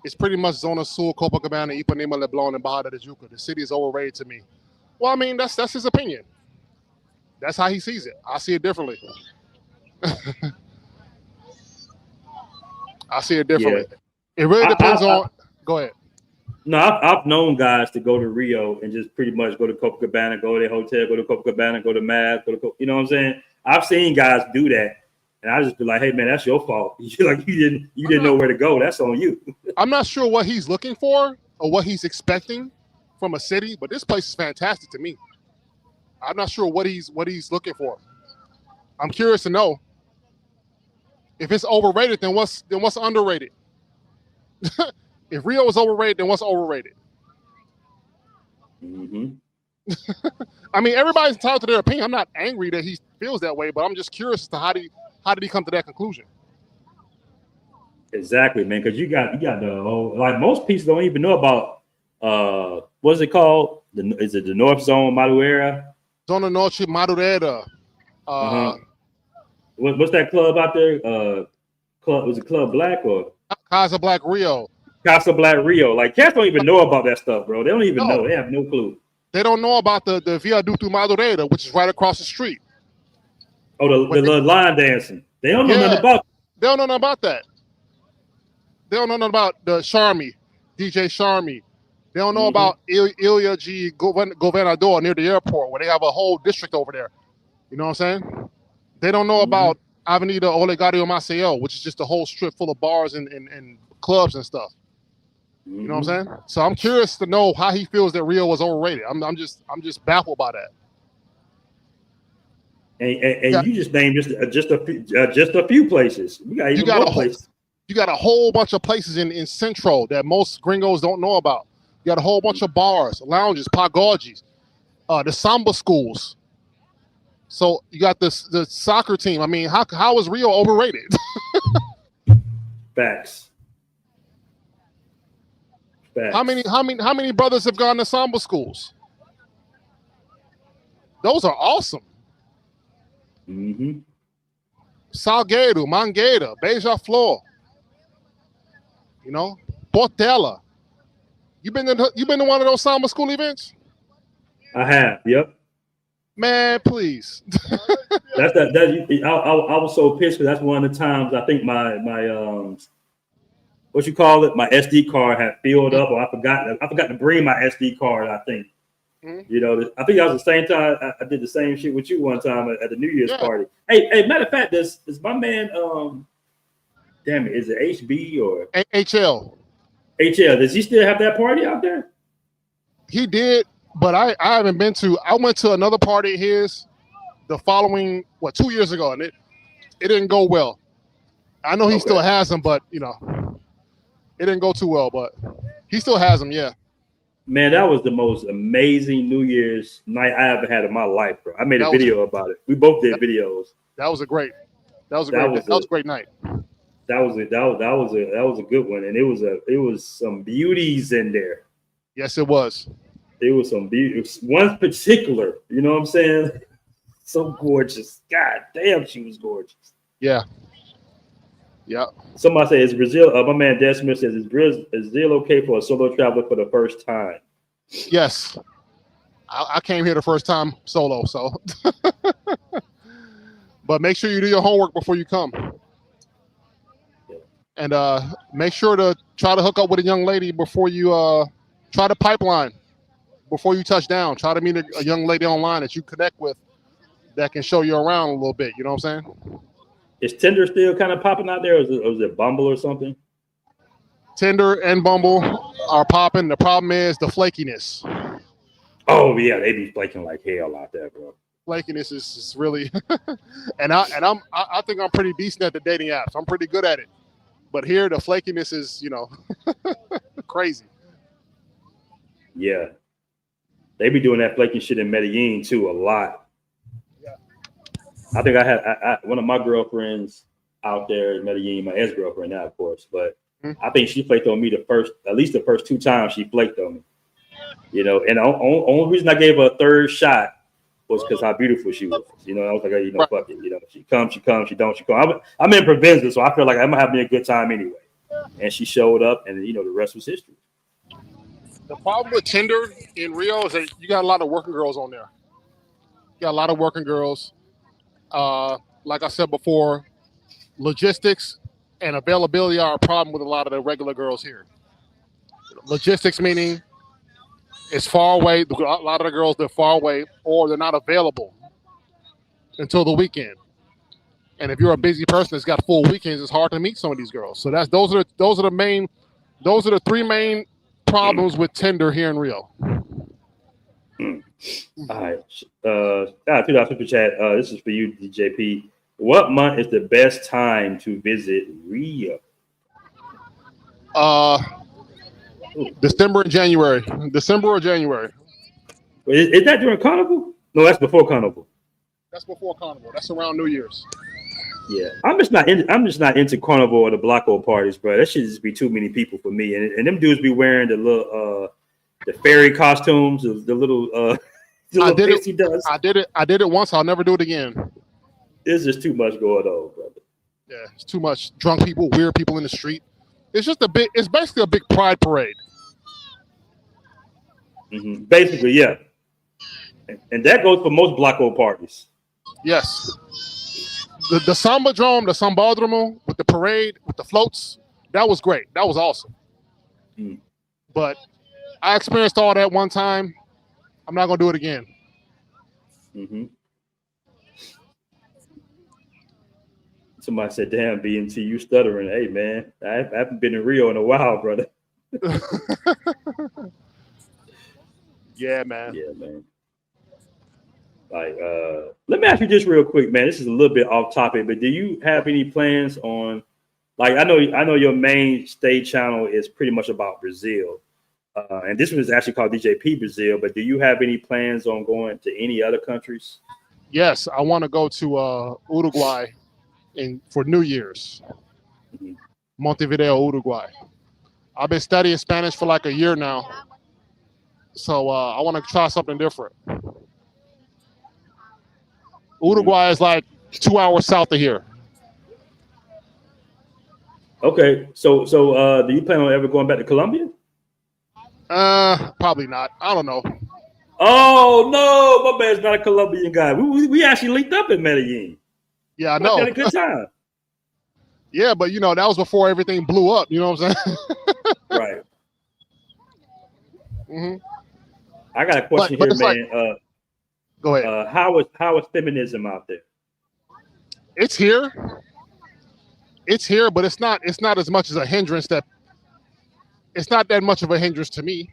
It's pretty much Zona Sul, Copacabana, Ipanema, Leblon, and Barra da Tijuca. The city is overrated to me. Well, I mean, that's his opinion. That's how he sees it. I see it differently. I see it differently. It really depends on. Go ahead. No, I've known guys to go to Rio and just pretty much go to Copacabana, go to their hotel, go to Copacabana, go to Mav, you know what I'm saying? I've seen guys do that, and I just be like, hey man, that's your fault. Like you didn't know where to go. That's on you. I'm not sure what he's looking for or what he's expecting from a city, but this place is fantastic to me. I'm not sure what he's looking for. I'm curious to know if it's overrated. Then what's underrated? If Rio is overrated, then what's overrated? Mm-hmm. I mean, everybody's entitled to their opinion. I'm not angry that he feels that way, but I'm just curious as to how did he come to that conclusion? Exactly, man. Because you got the whole, like most people don't even know about what's it called? Is it the North Zone Madureira? Zona Norte Madureira. What's that club out there? Was it Club Black or Casa Black Rio? Casa Black Rio. Like cats don't even know about that stuff, bro. They don't even know. They have no clue. They don't know about the Viaduto Madureira, which is right across the street. Oh, the line dancing. They don't know nothing about. They don't know nothing about that. They don't know nothing about the Charmy, DJ Charmy. They don't know about Ilha G Governador near the airport, where they have a whole district over there. You know what I'm saying? They don't know about Avenida Olegario Maceió, which is just a whole strip full of bars and clubs and stuff. You know what I'm saying? So I'm curious to know how he feels that Rio was overrated. I'm just baffled by that. And you just named just a few places. We got even more places. You got a whole bunch of places in Centro that most gringos don't know about. You got a whole bunch of bars, lounges, pagodes, the samba schools. So you got the soccer team. I mean, how is Rio overrated? Facts. How many brothers have gone to samba schools? Those are awesome. Salgueiro, Mangueira, Beija-Flor. You know, Portela. You been to one of those samba school events? I have. Yep. Man, please. I was so pissed because that's one of the times I think my what you call it, my SD card had filled up, or I forgot to bring my SD card. I think. You know, I think that was the same time I did the same shit with you one time at the New Year's party. Hey, matter of fact, does my man damn it, is it HB or HL? HL, does he still have that party out there? He did, but I haven't been to. I went to another party of his the following 2 years ago, and it didn't go well. I know he still has them, but you know, it didn't go too well. But he still has them, yeah. Man, that was the most amazing New Year's night I ever had in my life, bro. I made a video about it. We both did videos. That was a great night. That was a good one, and it was some beauties in there. Yes, it was. It was some beauty. One particular, you know what I'm saying? So gorgeous. God damn, she was gorgeous. Yeah. Yeah. Somebody said, "Is Brazil?" My man Dad Smith says, "Is Brazil okay for a solo traveler for the first time?" Yes. I came here the first time solo, so. But make sure you do your homework before you come. And make sure to try to hook up with a young lady before you try to pipeline before you touch down. Try to meet a young lady online that you connect with that can show you around a little bit. You know what I'm saying? Is Tinder still kind of popping out there, or is it Bumble or something? Tinder and Bumble are popping. The problem is the flakiness. Oh yeah, they be flaking like hell out there, bro. Flakiness is really, and I think I'm pretty decent at the dating apps. I'm pretty good at it. But here, the flakiness is, you know, crazy. Yeah. They be doing that flaking shit in Medellin, too, a lot. Yeah. I think I had one of my girlfriends out there in Medellin, my ex-girlfriend now, of course. But I think she flaked on me at least the first 2 times she flaked on me. You know, and the only reason I gave her a third shot was because how beautiful she was. You know, I was like, hey, you know, fuck it. You know, she comes, she don't, she comes. I'm in Provenza, so I feel like I'm going to have me a good time anyway. And she showed up, and, you know, the rest was history. The problem with Tinder in Rio is that you got a lot of working girls on there. You got a lot of working girls. Like I said before, logistics and availability are a problem with a lot of the regular girls here. Logistics meaning it's far away. A lot of the girls, they're far away or they're not available until the weekend. And if you're a busy person that's got full weekends, it's hard to meet some of these girls. So those are the three main problems with Tinder here in Rio. All right. $2 super chat. This is for you, DJP. What month is the best time to visit Rio? December and January. December or January. Is that during Carnival? No, that's before Carnival. That's before Carnival. That's around New Year's. Yeah, I'm just not into Carnival or the Blocko parties, bro. That should just be too many people for me. And them dudes be wearing the little the fairy costumes, the little I did it once. I'll never do it again. There's just too much going on, brother. Yeah, it's too much drunk people, weird people in the street. It's basically a big pride parade. Mm-hmm. Basically, yeah. And that goes for most Blocko parties. Yes. The Sambadromo with the parade, with the floats, that was great. That was awesome. Mm. But I experienced all that one time. I'm not going to do it again. Mm-hmm. Somebody said, damn, BNT, you stuttering. Hey, man, I haven't been in Rio in a while, brother. Yeah, man. Yeah, man. Like, let me ask you just real quick, man. This is a little bit off topic, but do you have any plans on, like, I know your main state channel is pretty much about Brazil, and this one is actually called DJP Brazil. But do you have any plans on going to any other countries? Yes, I want to go to Uruguay for New Year's. Mm-hmm. Montevideo, Uruguay. I've been studying Spanish for like a year now, so I want to try something different. Uruguay is like 2 hours south of here. Okay, so do you plan on ever going back to Colombia? Probably not. I don't know. Oh no, my man's not a Colombian guy. We actually linked up in Medellin. Yeah, I know. Had a good time. Yeah, but that was before everything blew up. You know what I'm saying? Right. Mm-hmm. I got a question here, man. Like, go ahead. How is feminism out there? It's here. It's here, but it's not as much as a hindrance that it's not that much of a hindrance to me.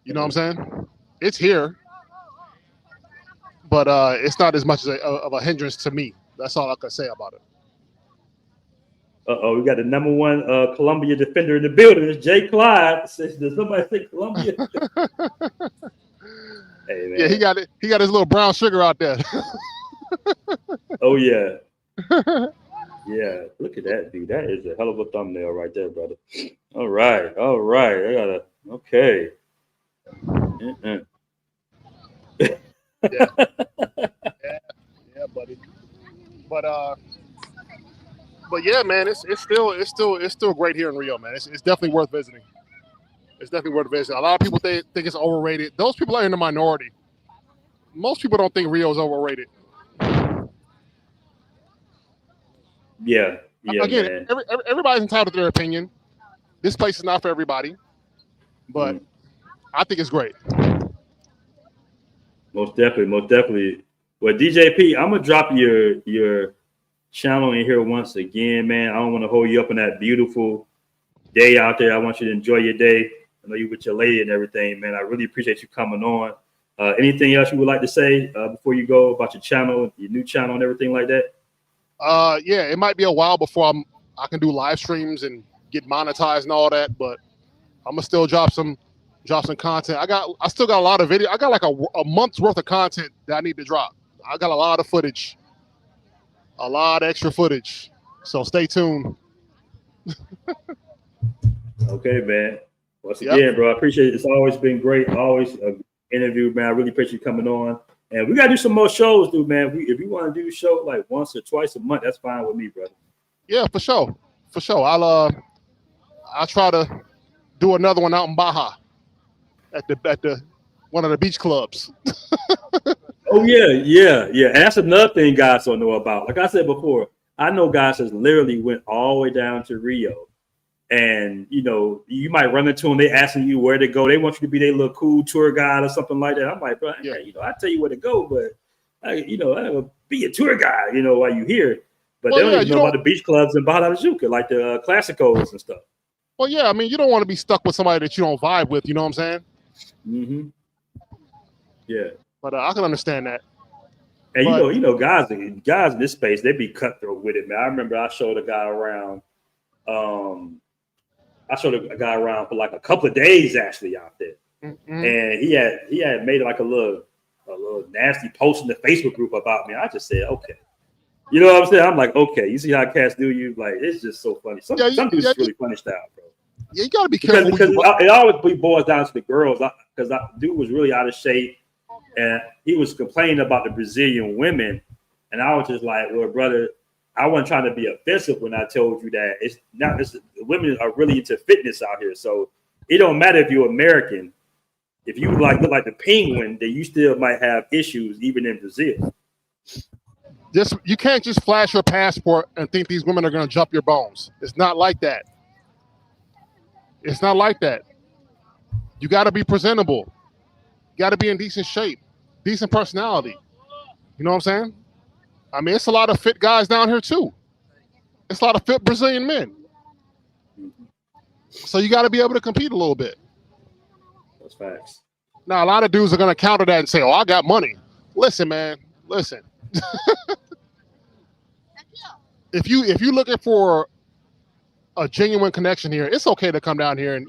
You know what I'm saying? It's here, but it's not as much of a hindrance to me. That's all I can say about it. We got the number one Columbia defender in the building. It's Jay Clyde. Does somebody say Columbia? Hey, man. Yeah, he got it. He got his little brown sugar out there. Oh yeah, yeah. Look at that, dude. That is a hell of a thumbnail right there, brother. All right. I gotta. Okay. Yeah, buddy. But yeah, man, it's still great here in Rio, man. It's definitely worth visiting. It's definitely worth visiting. A lot of people think it's overrated. Those people are in the minority. Most people don't think Rio is overrated. Yeah. Again, everybody's entitled to their opinion. This place is not for everybody, but I think it's great. Most definitely. Well, DJP, I'm gonna drop your channel in here once again, man. I don't want to hold you up on that beautiful day out there. I want you to enjoy your day. I know you with your lady and everything, man. I really appreciate you coming on. Anything else you would like to say before you go about your channel, your new channel, and everything like that? Yeah, it might be a while before I can do live streams and get monetized and all that, but I'm gonna still drop some content. I still got a lot of video. I got like a month's worth of content that I need to drop. I got a lot of footage, a lot of extra footage. So stay tuned. Okay, man. Once again, bro, I appreciate it. It's always been great. Always an interview, man. I really appreciate you coming on. And we gotta do some more shows, dude, man. If you want to do a show like once or twice a month, that's fine with me, brother. Yeah, for sure. I'll try to do another one out in Baja at the one of the beach clubs. Oh yeah. And that's another thing guys don't know about. Like I said before, I know guys that literally went all the way down to Rio. And you might run into them. They asking you where to go. They want you to be their little cool tour guide or something like that. I'm like, bro, Yeah. I tell you where to go, but I will be a tour guide, while you here. But Well, they don't even know about the beach clubs in Baja Juca, like the Classicos and stuff. Well, yeah, I mean, you don't want to be stuck with somebody that you don't vibe with. You know what I'm saying? Mm-hmm. Yeah. But I can understand that. And guys in this space, they be cutthroat with it, man. I remember I showed a guy around. I showed a guy around for like a couple of days actually out there, and he had made like a little nasty post in the Facebook group about me. I just said, okay, you know what I'm saying? I'm like, okay, you see how cats do you? Like, it's just so funny. Some dudes really funny style, bro. Yeah, you gotta be careful because it always boils down to the girls. Because dude was really out of shape, and he was complaining about the Brazilian women, and I was just like, well, brother, I wasn't trying to be offensive when I told you that it's not. Women are really into fitness out here, so it don't matter if you're American. If you look like the penguin, then you still might have issues even in Brazil. You can't just flash your passport and think these women are going to jump your bones. It's not like that. It's not like that. You got to be presentable. You got to be in decent shape, decent personality. You know what I'm saying? I mean, it's a lot of fit guys down here too. It's a lot of fit Brazilian men. So you got to be able to compete a little bit. That's facts. Now, a lot of dudes are going to counter that and say, oh, I got money. Listen, man, listen. If you're looking for a genuine connection here, it's okay to come down here and,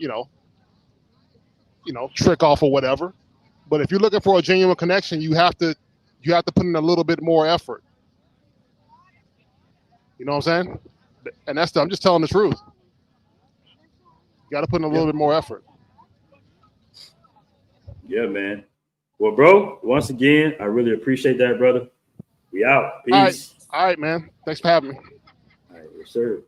trick off or whatever. But if you're looking for a genuine connection, you have to put in a little bit more effort. You know what I'm saying? And I'm just telling the truth. You got to put in a little bit more effort. Yeah, man. Well, bro, once again, I really appreciate that, brother. We out. Peace. All right, man. Thanks for having me. All right, yes, sir.